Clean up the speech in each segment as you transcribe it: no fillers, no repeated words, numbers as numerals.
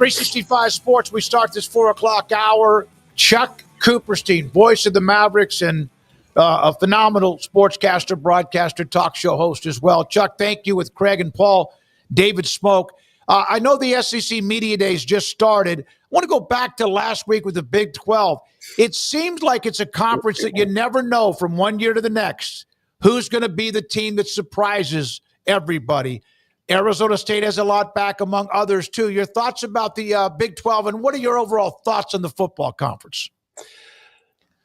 365 Sports, we start this 4 o'clock hour. Chuck Cooperstein, voice of the Mavericks and a phenomenal sportscaster, broadcaster, talk show host as well. Chuck, thank you with Craig and Paul. David Smoke. I know the SEC Media Days just started. I want to go back to last week with the Big 12. It seems like it's a conference that you never know from one year to the next who's going to be the team that surprises everybody. Arizona State has a lot back, among others, too. Your thoughts about the Big 12, and what are your overall thoughts on the football conference?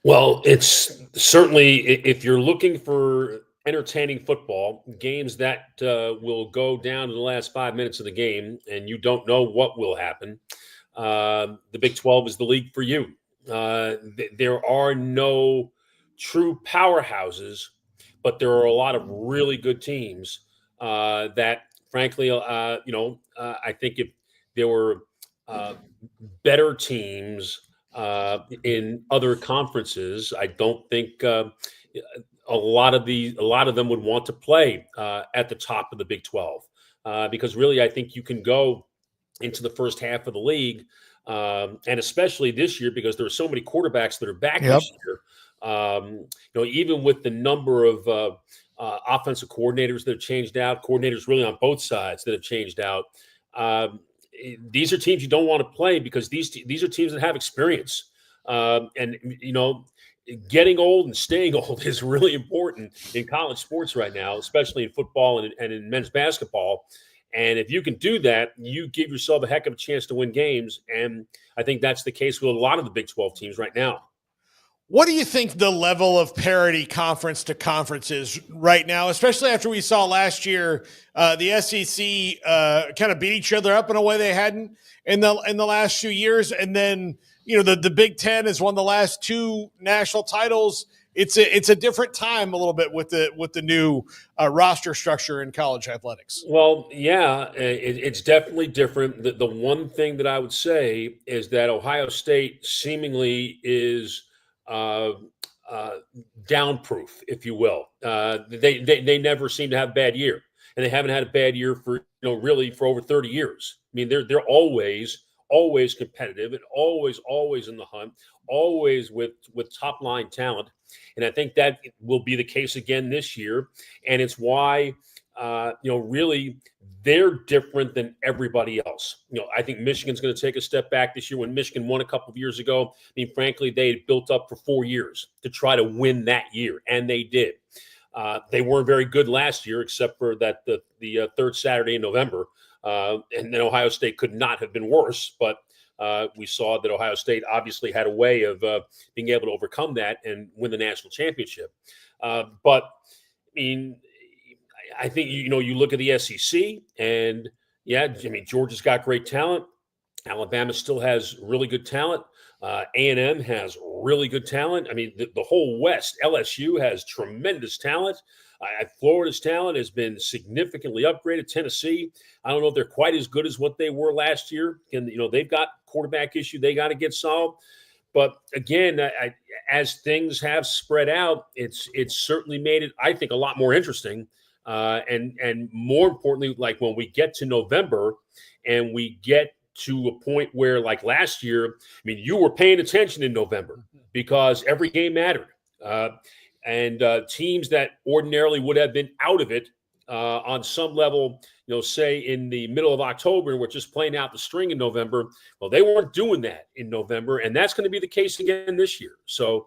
Well, it's certainly, if you're looking for entertaining football, games that will go down to the last 5 minutes of the game, and you don't know what will happen, the Big 12 is the league for you. There are no true powerhouses, but there are a lot of really good teams that, frankly, I think if there were better teams in other conferences, I don't think a lot of them would want to play at the top of the Big 12 because really I think you can go into the first half of the league and especially this year because there are so many quarterbacks that are back this year. Even with the number of offensive coordinators that have changed out, coordinators really on both sides that have changed out. These are teams you don't want to play because these are teams that have experience. Getting old and staying old is really important in college sports right now, especially in football and in men's basketball. And if you can do that, you give yourself a heck of a chance to win games. And I think that's the case with a lot of the Big 12 teams right now. What do you think the level of parity conference to conference is right now, especially after we saw last year the SEC kind of beat each other up in a way they hadn't in the last few years, and then the Big Ten has won the last 2 national titles. It's a different time a little bit with the new roster structure in college athletics. Well, yeah, it's definitely different. The one thing that I would say is that Ohio State seemingly is downproof, if you will. They never seem to have a bad year, and they haven't had a bad year for really for over 30 years. I mean, they're always competitive and always in the hunt, always with top line talent, and I think that will be the case again this year. And it's why really they're different than everybody else. I think Michigan's going to take a step back this year. When Michigan won a couple of years ago, I mean, frankly, they had built up for 4 years to try to win that year, and they did. They weren't very good last year, except for that the third Saturday in November, and then Ohio State could not have been worse. But we saw that Ohio State obviously had a way of being able to overcome that and win the national championship. But I mean, I think you look at the SEC, and Georgia's got great talent. Alabama still has really good talent. A&M has really good talent. I mean, the whole West, LSU has tremendous talent. Florida's talent has been significantly upgraded. Tennessee, I don't know if they're quite as good as what they were last year. And they've got quarterback issue they got to get solved. But again, as things have spread out, it's certainly made it, I think, a lot more interesting. And more importantly, like when we get to November and we get to a point where, like last year, I mean, you were paying attention in November because every game mattered. And teams that ordinarily would have been out of it on some level, say in the middle of October, and we're just playing out the string in November. Well, they weren't doing that in November, and that's going to be the case again this year. So,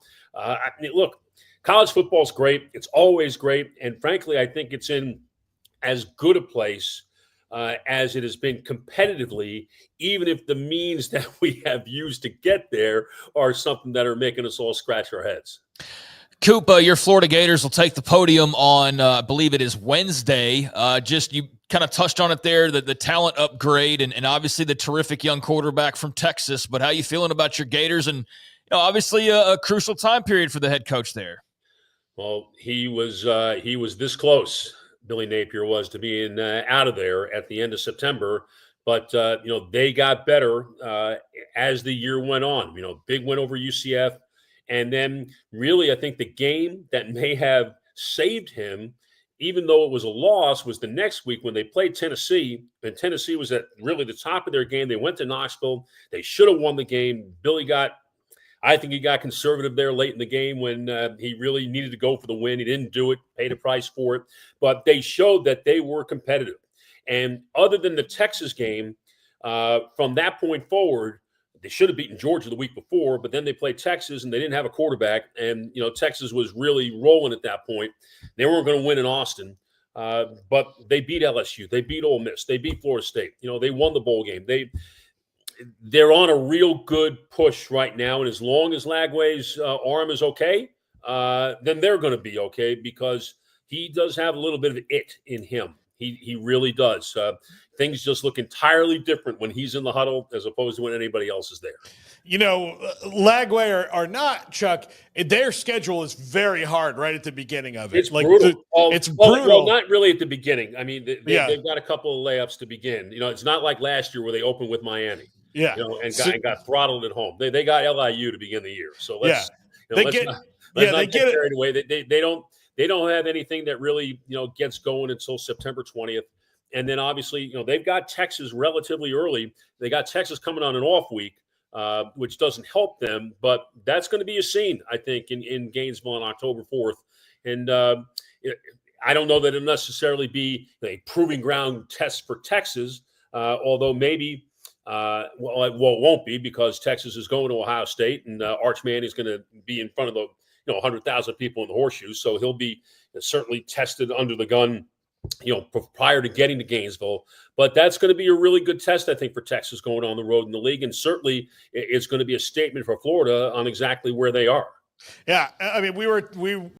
look, college football is great. It's always great. And frankly, I think it's in as good a place as it has been competitively, even if the means that we have used to get there are something that are making us all scratch our heads. Coop, your Florida Gators will take the podium on, I believe it is Wednesday. You kind of touched on it there, the talent upgrade and obviously the terrific young quarterback from Texas. But how you feeling about your Gators and obviously a crucial time period for the head coach there? Well, he was this close. Billy Napier was to being out of there at the end of September. But, they got better as the year went on. Big win over UCF. And then really, I think the game that may have saved him even though it was a loss, was the next week when they played Tennessee, and Tennessee was at really the top of their game. They went to Knoxville. They should have won the game. I think he got conservative there late in the game when he really needed to go for the win. He didn't do it, paid a price for it. But they showed that they were competitive. And other than the Texas game, from that point forward, they should have beaten Georgia the week before, but then they played Texas and they didn't have a quarterback. And, Texas was really rolling at that point. They weren't going to win in Austin, but they beat LSU. They beat Ole Miss. They beat Florida State. They won the bowl game. They're on a real good push right now. And as long as Lagway's arm is okay, then they're going to be okay, because he does have a little bit of it in him. He really does. Things just look entirely different when he's in the huddle as opposed to when anybody else is there. Lagway or not, Chuck, their schedule is very hard right at the beginning of it. It's brutal. It's brutal. Well, not really at the beginning. I mean, they've got a couple of layups to begin. It's not like last year where they opened with Miami. Yeah, and got throttled at home. They got LIU to begin the year. So let's not get carried away. They don't have anything that really gets going until September 20th. And then obviously, they've got Texas relatively early. They got Texas coming on an off week, which doesn't help them. But that's going to be a scene, I think, in Gainesville on October 4th. And I don't know that it'll necessarily be a proving ground test for Texas, although maybe it won't be, because Texas is going to Ohio State, and Arch Manning is going to be in front of the 100,000 people in the horseshoe. So he'll be certainly tested under the gun prior to getting to Gainesville. But that's going to be a really good test, I think, for Texas going on the road in the league. And certainly it's going to be a statement for Florida on exactly where they are. Yeah. I mean, we